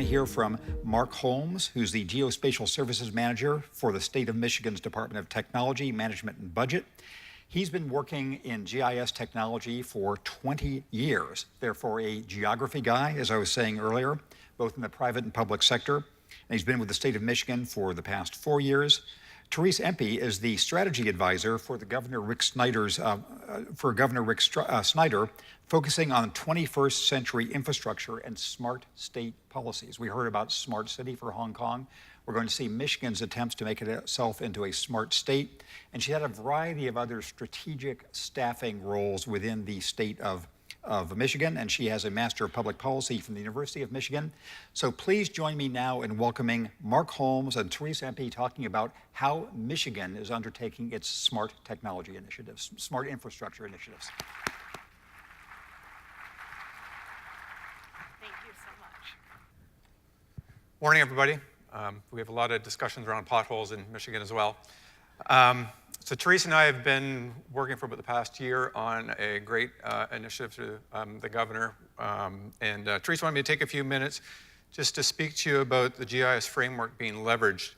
hear from Mark Holmes, who's the Geospatial Services Manager for the State of Michigan's Department of Technology, Management, and Budget. He's been working in GIS technology for 20 years. Therefore, a geography guy, as I was saying earlier, both in the private and public sector. And he's been with the state of Michigan for the past 4 years. Therese Empey is the strategy advisor for Governor Rick Snyder, focusing on 21st century infrastructure and smart state policies. We heard about smart city for Hong Kong. We're going to see Michigan's attempts to make itself into a smart state. And she had a variety of other strategic staffing roles within the state of Michigan, and she has a Master of Public Policy from the University of Michigan. So please join me now in welcoming Mark Holmes and Therese Empey talking about how Michigan is undertaking its smart technology initiatives, smart infrastructure initiatives. Thank you so much. Morning, everybody. We have a lot of discussions around potholes in Michigan as well. So Therese and I have been working for about the past year on a great initiative through the governor. Therese wanted me to take a few minutes just to speak to you about the GIS framework being leveraged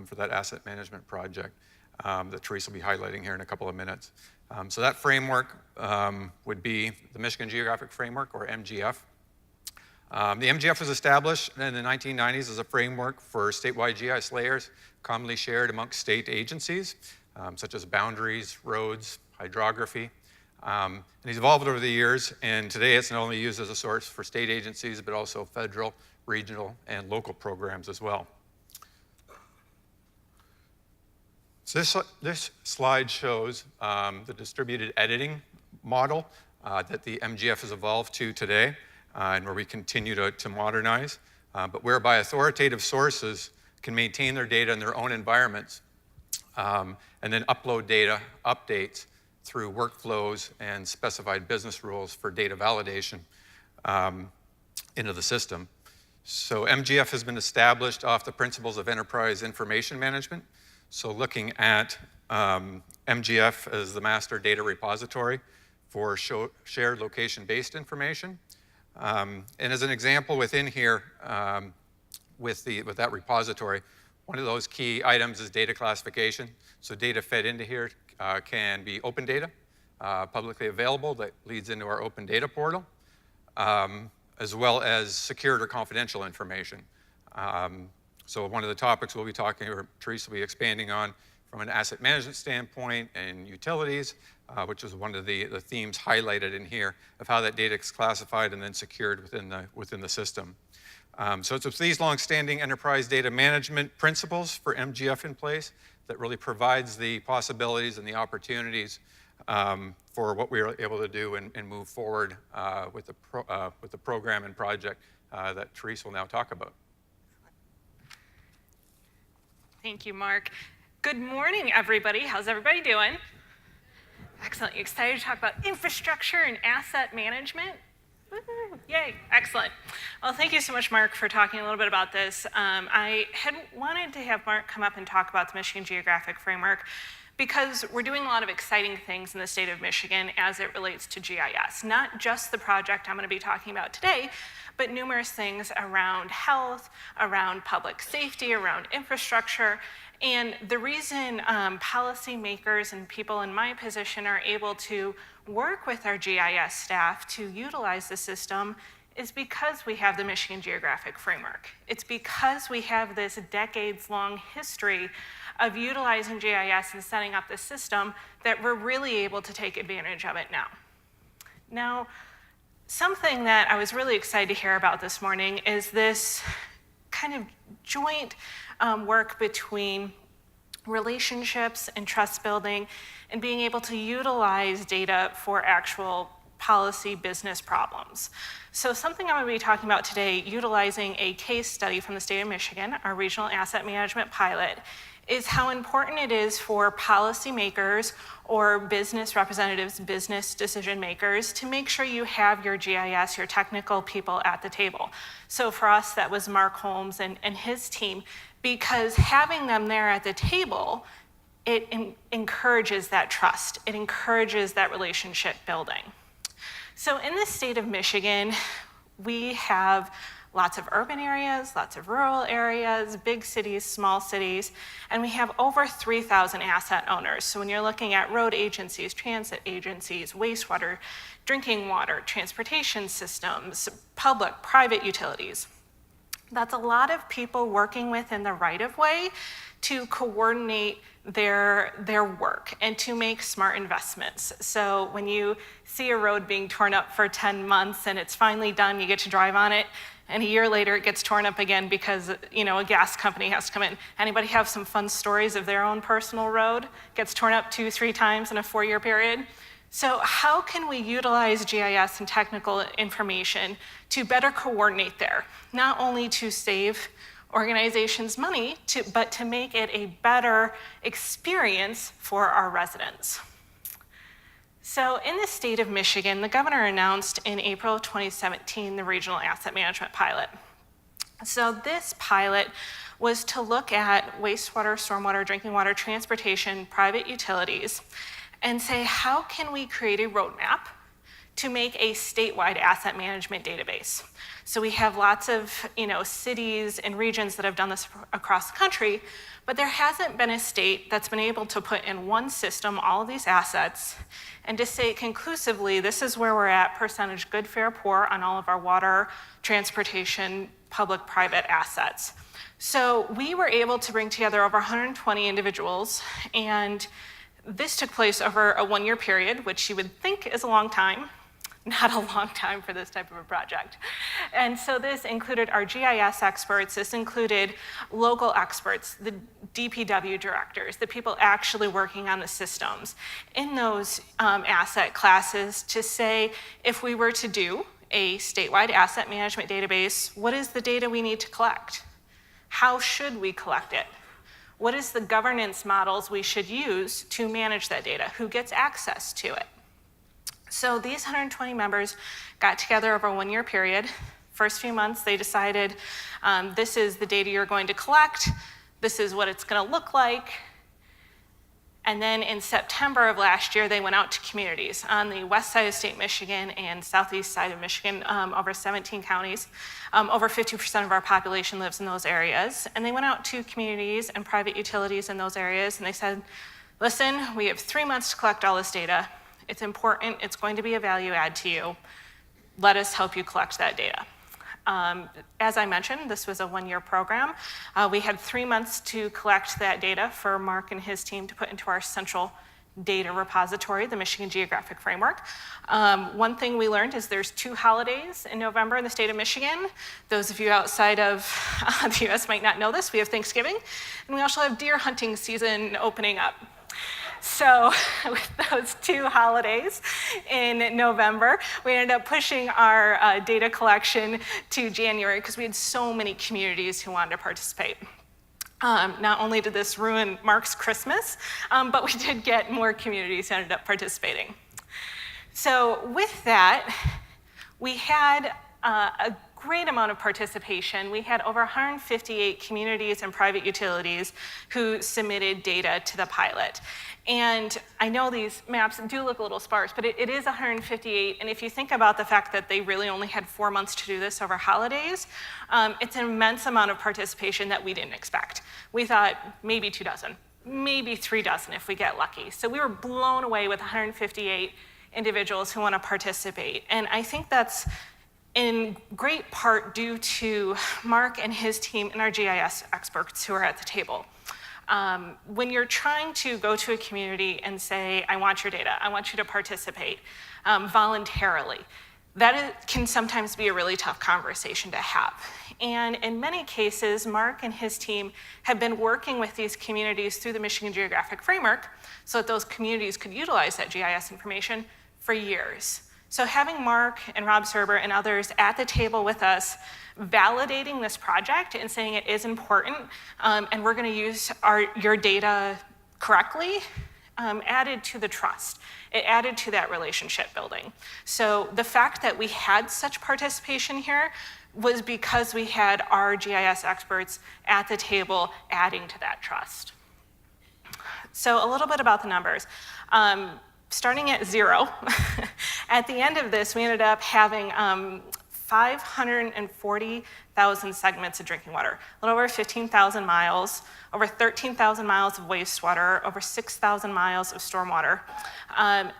for that asset management project that Therese will be highlighting here in a couple of minutes. So that framework would be the Michigan Geographic Framework, or MGF. The MGF was established in the 1990s as a framework for statewide GIS layers commonly shared amongst state agencies, such as boundaries, roads, hydrography. And he's evolved over the years, and today it's not only used as a source for state agencies, but also federal, regional, and local programs as well. So this slide shows the distributed editing model that the MGF has evolved to today, and where we continue to modernize, but whereby authoritative sources can maintain their data in their own environments, and then upload data updates through workflows and specified business rules for data validation into the system. So MGF has been established off the principles of enterprise information management. So looking at MGF as the master data repository for shared location-based information. And as an example within here, with that repository, one of those key items is data classification. So data fed into here can be open data, publicly available, that leads into our open data portal, as well as secured or confidential information. So one of the topics we'll be talking, or Therese will be expanding on from an asset management standpoint and utilities, which is one of the themes highlighted in here of how that data is classified and then secured within the system. So it's with these long-standing enterprise data management principles for MGF in place that really provides the possibilities and the opportunities for what we are able to do and move forward with the program and project that Therese will now talk about. Thank you, Mark. Good morning, everybody. How's everybody doing? Excellent. You excited to talk about infrastructure and asset management? Woo-hoo. Yay, excellent. Well, thank you so much, Mark, for talking a little bit about this. I had wanted to have Mark come up and talk about the Michigan Geographic Framework because we're doing a lot of exciting things in the state of Michigan as it relates to GIS. Not just the project I'm going to be talking about today, but numerous things around health, around public safety, around infrastructure. And the reason policymakers and people in my position are able to work with our GIS staff to utilize the system is because we have the Michigan Geographic Framework. It's because we have this decades-long history of utilizing GIS and setting up the system that we're really able to take advantage of it now. Now, something that I was really excited to hear about this morning is this kind of joint work between relationships and trust building and being able to utilize data for actual policy business problems. So something I'm going to be talking about today, utilizing a case study from the state of Michigan, our regional asset management pilot, is how important it is for policymakers or business representatives, business decision makers, to make sure you have your GIS, your technical people at the table. So for us, that was Mark Holmes and his team, because having them there at the table, it encourages that trust. It encourages that relationship building. So in the state of Michigan, we have lots of urban areas, lots of rural areas, big cities, small cities, and we have over 3,000 asset owners. So when you're looking at road agencies, transit agencies, wastewater, drinking water, transportation systems, public, private utilities, that's a lot of people working within the right-of-way to coordinate their work and to make smart investments. So when you see a road being torn up for 10 months and it's finally done, you get to drive on it, and a year later it gets torn up again because a gas company has to come in. Anybody have some fun stories of their own personal road gets torn up 2-3 times in a 4-year period? So how can we utilize GIS and technical information to better coordinate there, not only to save organizations money, but to make it a better experience for our residents? So in the state of Michigan, the governor announced in April of 2017 the Regional Asset Management Pilot. So this pilot was to look at wastewater, stormwater, drinking water, transportation, private utilities, and say, how can we create a roadmap to make a statewide asset management database? So we have lots of cities and regions that have done this across the country, but there hasn't been a state that's been able to put in one system all of these assets and to say conclusively, this is where we're at, percentage good, fair, poor on all of our water, transportation, public, private assets. So we were able to bring together over 120 individuals, and this took place over a 1-year period, which you would think is a long time. Not a long time for this type of a project. And so this included our GIS experts, this included local experts, the DPW directors, the people actually working on the systems in those asset classes to say, if we were to do a statewide asset management database, what is the data we need to collect? How should we collect it? What is the governance models we should use to manage that data? Who gets access to it? So these 120 members got together over a 1-year period. First few months, they decided this is the data you're going to collect, this is what it's going to look like. And then in September of last year, they went out to communities on the west side of state Michigan and southeast side of Michigan, over 17 counties. Over 50% of our population lives in those areas. And they went out to communities and private utilities in those areas, and they said, listen, we have 3 months to collect all this data. It's important, it's going to be a value add to you. Let us help you collect that data. As I mentioned, this was a 1-year program. We had 3 months to collect that data for Mark and his team to put into our central data repository, the Michigan Geographic Framework. One thing we learned is there's 2 holidays in November in the state of Michigan. Those of you outside of the US might not know this. We have Thanksgiving, and we also have deer hunting season opening up. So with those 2 holidays in November, we ended up pushing our data collection to January because we had so many communities who wanted to participate. Not only did this ruin Mark's Christmas, but we did get more communities who ended up participating. So with that, we had a great amount of participation. We had over 158 communities and private utilities who submitted data to the pilot. And I know these maps do look a little sparse, but it is 158. And if you think about the fact that they really only had 4 months to do this over holidays, it's an immense amount of participation that we didn't expect. We thought maybe 2 dozen, maybe 3 dozen if we get lucky. So we were blown away with 158 individuals who want to participate. And I think that's in great part due to Mark and his team and our GIS experts who are at the table. When you're trying to go to a community and say, I want your data, I want you to participate voluntarily, that can sometimes be a really tough conversation to have. And in many cases, Mark and his team have been working with these communities through the Michigan Geographic Framework so that those communities could utilize that GIS information for years. So having Mark and Rob Serber and others at the table with us validating this project and saying it is important and we're going to use your data correctly added to the trust. It added to that relationship building. So the fact that we had such participation here was because we had our GIS experts at the table adding to that trust. So a little bit about the numbers. Starting at 0, at the end of this, we ended up having 540,000 segments of drinking water, a little over 15,000 miles, over 13,000 miles of wastewater, over 6,000 miles of stormwater,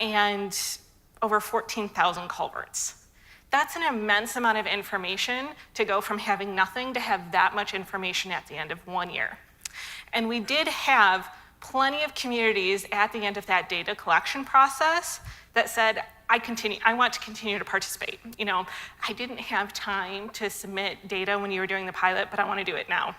and over 14,000 culverts. That's an immense amount of information to go from having nothing to have that much information at the end of 1 year. And we did have plenty of communities at the end of that data collection process that said, I want to continue to participate. You know, I didn't have time to submit data when you were doing the pilot, but I want to do it now.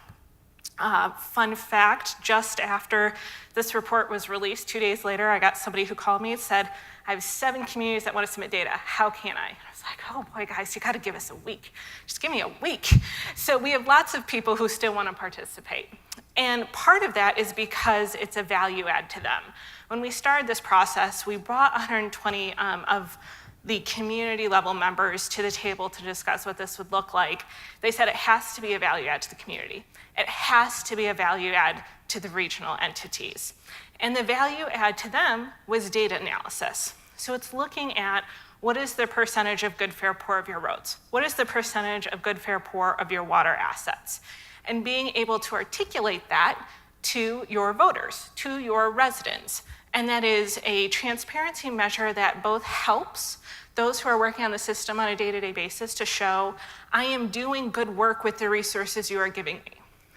Fun fact, just after this report was released, 2 days later, I got somebody who called me and said, I have 7 communities that want to submit data. How can I? I was like, oh boy, guys, you got to give us a week. Just give me a week. So we have lots of people who still want to participate. And part of that is because it's a value add to them. When we started this process, we brought 120 of the community level members to the table to discuss what this would look like. They said it has to be a value add to the community. It has to be a value add to the regional entities. And the value add to them was data analysis. So it's looking at what is the percentage of good, fair, poor of your roads? What is the percentage of good, fair, poor of your water assets? And being able to articulate that to your voters, to your residents. And that is a transparency measure that both helps those who are working on the system on a day-to-day basis to show, I am doing good work with the resources you are giving me.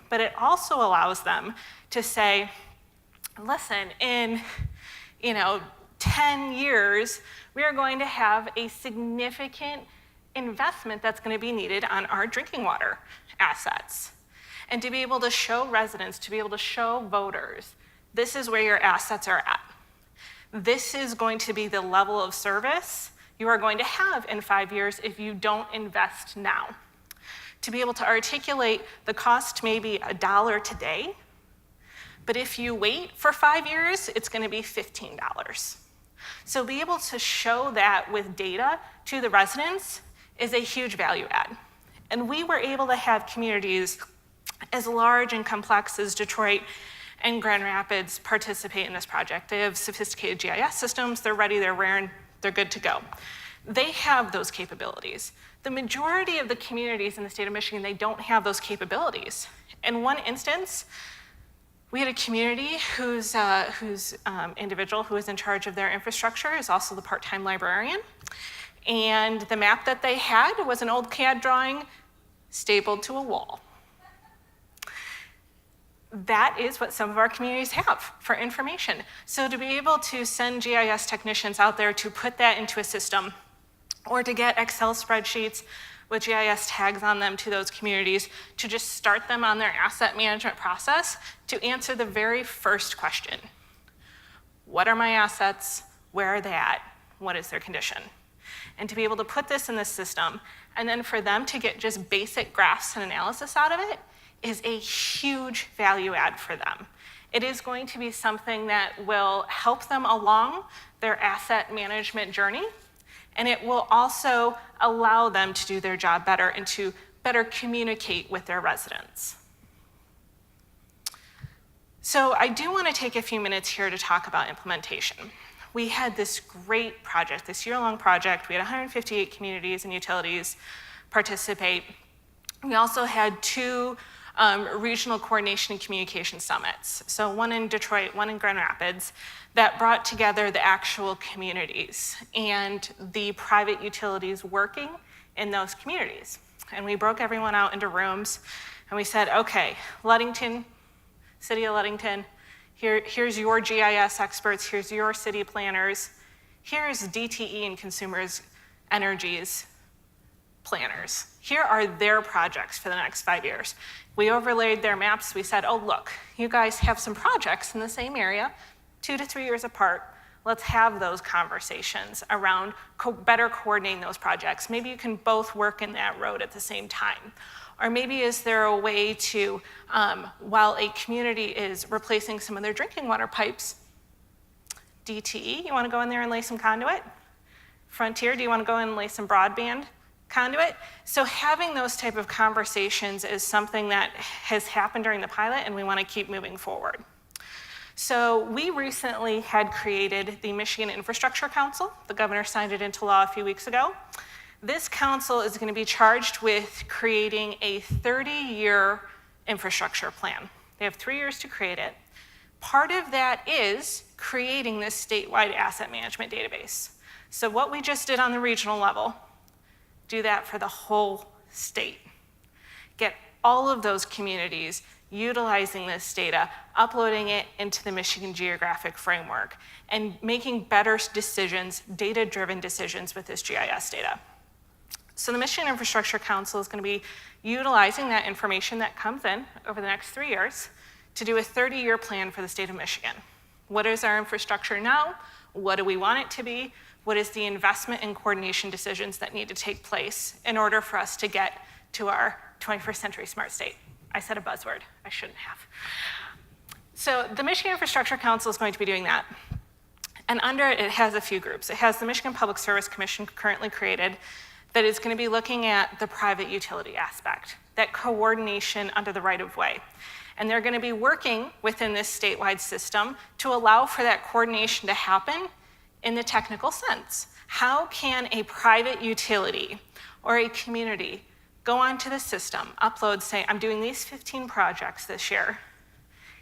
But it also allows them to say, listen, in 10 years, we are going to have a significant investment that's going to be needed on our drinking water assets. And to be able to show residents, to be able to show voters, this is where your assets are at. This is going to be the level of service you are going to have in 5 years if you don't invest now. To be able to articulate the cost may be $1 today, but if you wait for 5 years, it's going to be $15. So be able to show that with data to the residents is a huge value add. And we were able to have communities as large and complex as Detroit and Grand Rapids participate in this project. They have sophisticated GIS systems, they're ready, they're raring, they're good to go. They have those capabilities. The majority of the communities in the state of Michigan, they don't have those capabilities. In one instance, we had a community whose individual who was in charge of their infrastructure is also the part-time librarian. And the map that they had was an old CAD drawing stapled to a wall. That is what some of our communities have for information. So to be able to send GIS technicians out there to put that into a system or to get Excel spreadsheets with GIS tags on them to those communities to just start them on their asset management process to answer the very first question. What are my assets? Where are they at? What is their condition? And to be able to put this in the system and then for them to get just basic graphs and analysis out of it is a huge value add for them. It is going to be something that will help them along their asset management journey, and it will also allow them to do their job better and to better communicate with their residents. So I do want to take a few minutes here to talk about implementation. We had this great project, this year-long project. We had 158 communities and utilities participate. We also had 2 regional coordination and communication summits. So one in Detroit, one in Grand Rapids, that brought together the actual communities and the private utilities working in those communities. And we broke everyone out into rooms and we said, okay, Ludington, City of Ludington, here's your GIS experts, here's your city planners, here's DTE and Consumers Energy's planners. Here are their projects for the next 5 years. We overlaid their maps. We said, oh, look, you guys have some projects in the same area, 2 to 3 years apart. Let's have those conversations around better coordinating those projects. Maybe you can both work in that road at the same time. Or maybe is there a way to, while a community is replacing some of their drinking water pipes, DTE, you want to go in there and lay some conduit? Frontier, do you want to go in and lay some broadband conduit? So having those type of conversations is something that has happened during the pilot and we want to keep moving forward. So we recently had created the Michigan Infrastructure Council. The governor signed it into law a few weeks ago. This council is going to be charged with creating a 30-year infrastructure plan. They have 3 years to create it. Part of that is creating this statewide asset management database. So what we just did on the regional level, do that for the whole state. Get all of those communities utilizing this data, uploading it into the Michigan Geographic framework, and making better decisions, data-driven decisions with this GIS data. So the Michigan Infrastructure Council is going to be utilizing that information that comes in over the next 3 years to do a 30-year plan for the state of Michigan. What is our infrastructure now? What do we want it to be? What is the investment and coordination decisions that need to take place in order for us to get to our 21st century smart state? I said a buzzword. I shouldn't have. So the Michigan Infrastructure Council is going to be doing that. And under it, it has a few groups. It has the Michigan Public Service Commission currently created that is going to be looking at the private utility aspect, that coordination under the right-of-way. And they're going to be working within this statewide system to allow for that coordination to happen in the technical sense. How can a private utility or a community go onto the system, upload, say, I'm doing these 15 projects this year,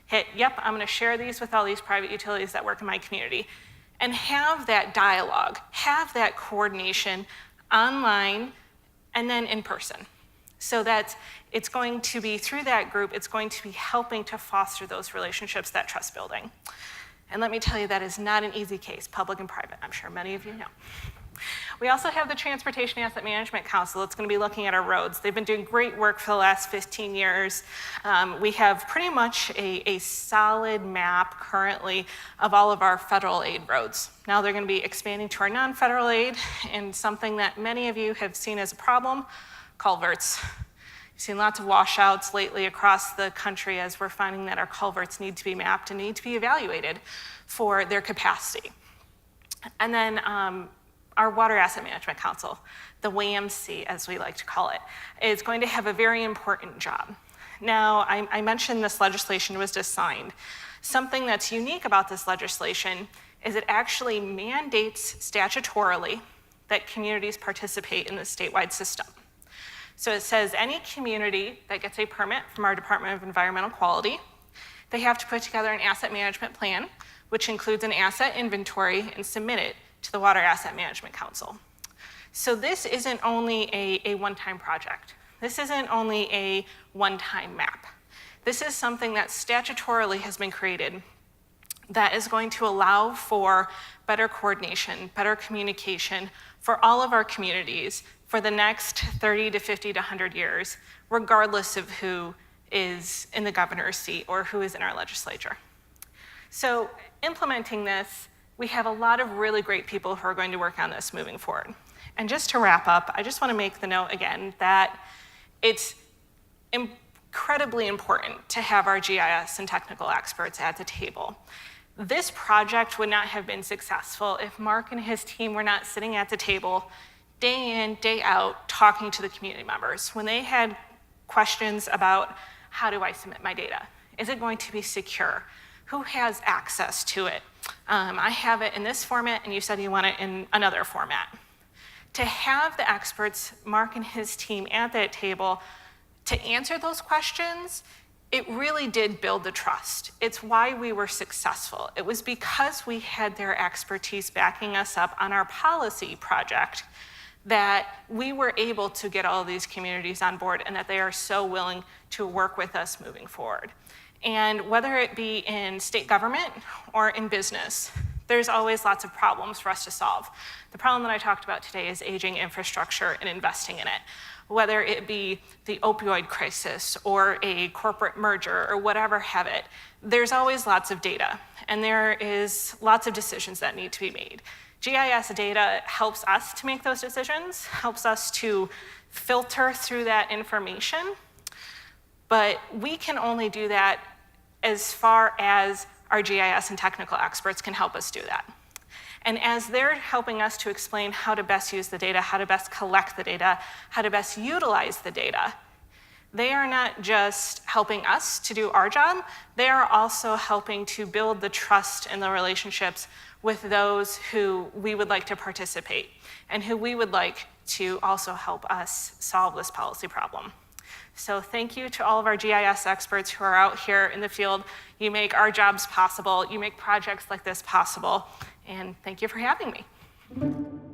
hit, yep, I'm going to share these with all these private utilities that work in my community, and have that dialogue, have that coordination online and then in person. So that it's going to be, through that group, it's going to be helping to foster those relationships, that trust building. And let me tell you, that is not an easy case, public and private. I'm sure many of you know. We also have the Transportation Asset Management Council that's going to be looking at our roads. They've been doing great work for the last 15 years. We have pretty much a solid map currently of all of our federal aid roads. Now they're going to be expanding to our non-federal aid, and something that many of you have seen as a problem, culverts. You've seen lots of washouts lately across the country as we're finding that our culverts need to be mapped and need to be evaluated for their capacity. And then our Water Asset Management Council, the WAMC as we like to call it, is going to have a very important job. Now, I mentioned this legislation was just signed. Something that's unique about this legislation is it actually mandates statutorily that communities participate in the statewide system. So it says any community that gets a permit from our Department of Environmental Quality, they have to put together an asset management plan, which includes an asset inventory, and submit it to the Water Asset Management Council. So this isn't only a one-time project. This isn't only a one-time map. This is something that statutorily has been created that is going to allow for better coordination, better communication for all of our communities for the next 30 to 50 to 100 years, regardless of who is in the governor's seat or who is in our legislature. So implementing this, we have a lot of really great people who are going to work on this moving forward. And just to wrap up, I just want to make the note again that it's incredibly important to have our GIS and technical experts at the table. This project would not have been successful if Mark and his team were not sitting at the table day in, day out, talking to the community members. When they had questions about, how do I submit my data? Is it going to be secure? Who has access to it? I have it in this format, and you said you want it in another format. To have the experts, Mark and his team at that table, to answer those questions, it really did build the trust. It's why we were successful. It was because we had their expertise backing us up on our policy project that we were able to get all of these communities on board, and that they are so willing to work with us moving forward. And whether it be in state government or in business, there's always lots of problems for us to solve. The problem that I talked about today is aging infrastructure and investing in it. Whether it be the opioid crisis or a corporate merger or whatever have it, there's always lots of data, and there is lots of decisions that need to be made. GIS data helps us to make those decisions, helps us to filter through that information, but we can only do that as far as our GIS and technical experts can help us do that. And as they're helping us to explain how to best use the data, how to best collect the data, how to best utilize the data, they are not just helping us to do our job, they are also helping to build the trust and the relationships with those who we would like to participate and who we would like to also help us solve this policy problem. So thank you to all of our GIS experts who are out here in the field. You make our jobs possible. You make projects like this possible. And thank you for having me.